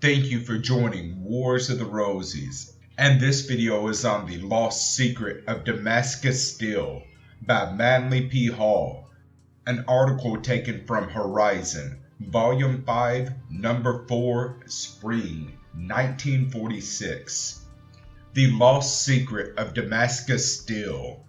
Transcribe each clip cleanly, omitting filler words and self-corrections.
Thank you for joining Wars of the Rosies, and this video is on the lost secret of Damascus steel by Manly P. Hall, an article taken from Horizon, Volume 5, Number 4, Spring, 1946. The Lost Secret of Damascus Steel.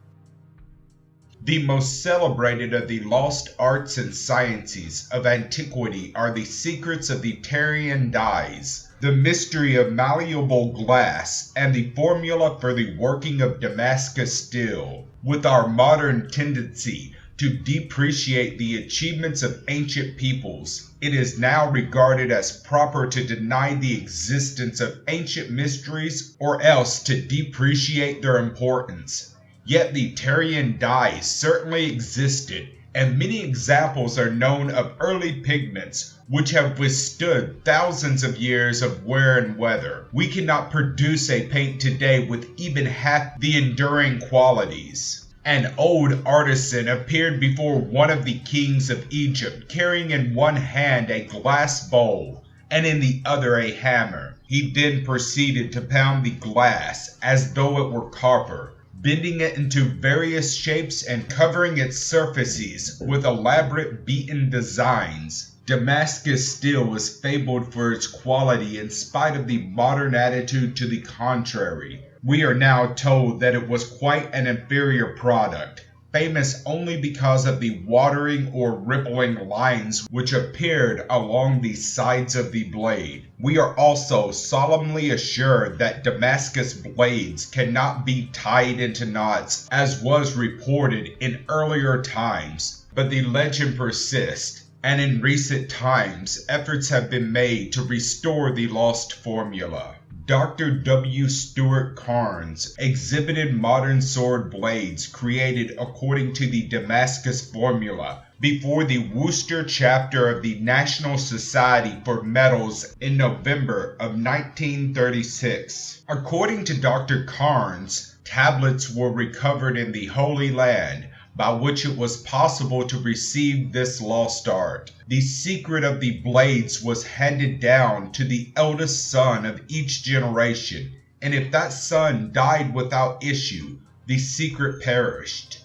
The most celebrated of the lost arts and sciences of antiquity are the secrets of the Tyrian dyes, the mystery of malleable glass, and the formula for the working of Damascus steel. With our modern tendency to depreciate the achievements of ancient peoples, it is now regarded as proper to deny the existence of ancient mysteries or else to depreciate their importance. Yet the Tyrian dyes certainly existed, and many examples are known of early pigments which have withstood thousands of years of wear and weather. We cannot produce a paint today with even half the enduring qualities. An old artisan appeared before one of the kings of Egypt carrying in one hand a glass bowl and in the other a hammer. He then proceeded to pound the glass as though it were copper, bending it into various shapes and covering its surfaces with elaborate beaten designs. Damascus steel was fabled for its quality in spite of the modern attitude to the contrary. We are now told that it was quite an inferior product, famous only because of the watering or rippling lines which appeared along the sides of the blade. We are also solemnly assured that Damascus blades cannot be tied into knots as was reported in earlier times, but the legend persists, and in recent times efforts have been made to restore the lost formula. Dr. W. Stuart Carnes exhibited modern sword blades created according to the Damascus formula before the Worcester chapter of the National Society for Metals in November of 1936. According to Dr. Carnes, tablets were recovered in the Holy Land by which it was possible to receive this lost art. The secret of the blades was handed down to the eldest son of each generation, and if that son died without issue, the secret perished.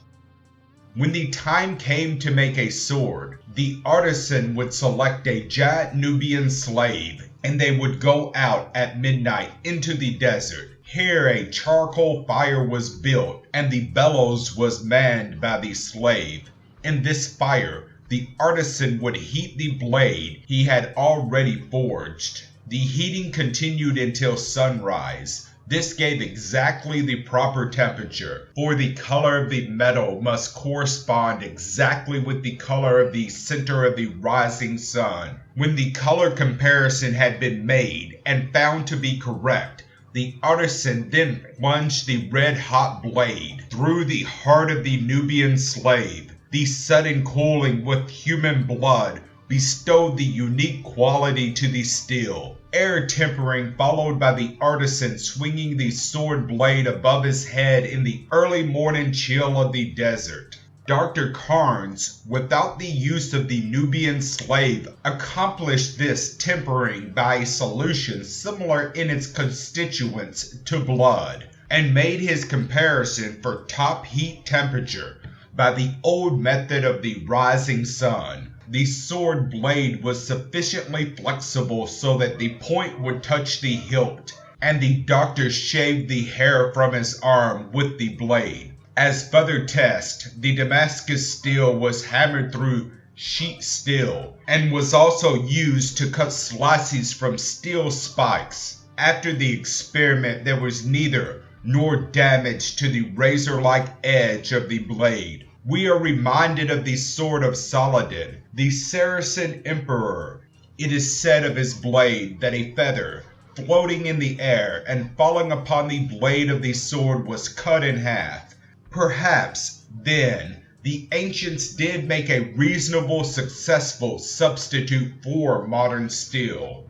When the time came to make a sword, the artisan would select a giant Nubian slave, and they would go out at midnight into the desert. Here a charcoal fire was built, and the bellows was manned by the slave. In this fire, the artisan would heat the blade he had already forged. The heating continued until sunrise. This gave exactly the proper temperature, for the color of the metal must correspond exactly with the color of the center of the rising sun. When the color comparison had been made and found to be correct, the artisan then plunged the red-hot blade through the heart of the Nubian slave. The sudden cooling with human blood bestowed the unique quality to the steel. Air tempering followed by the artisan swinging the sword blade above his head in the early morning chill of the desert. Dr. Carnes, without the use of the Nubian slave, accomplished this tempering by a solution similar in its constituents to blood, and made his comparison for top heat temperature by the old method of the rising sun. The sword blade was sufficiently flexible so that the point would touch the hilt, and the doctor shaved the hair from his arm with the blade. As further test, the Damascus steel was hammered through sheet steel and was also used to cut slices from steel spikes. After the experiment, there was neither nor damage to the razor-like edge of the blade. We are reminded of the sword of Saladin, the Saracen emperor. It is said of his blade that a feather, floating in the air and falling upon the blade of the sword, was cut in half. Perhaps, then, the ancients did make a reasonable, successful substitute for modern steel.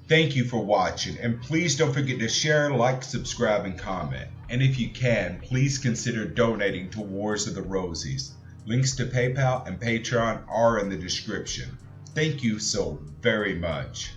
Thank you for watching, and please don't forget to share, like, subscribe, and comment. And if you can, please consider donating to Wars of the Rosies. Links to PayPal and Patreon are in the description. Thank you so very much.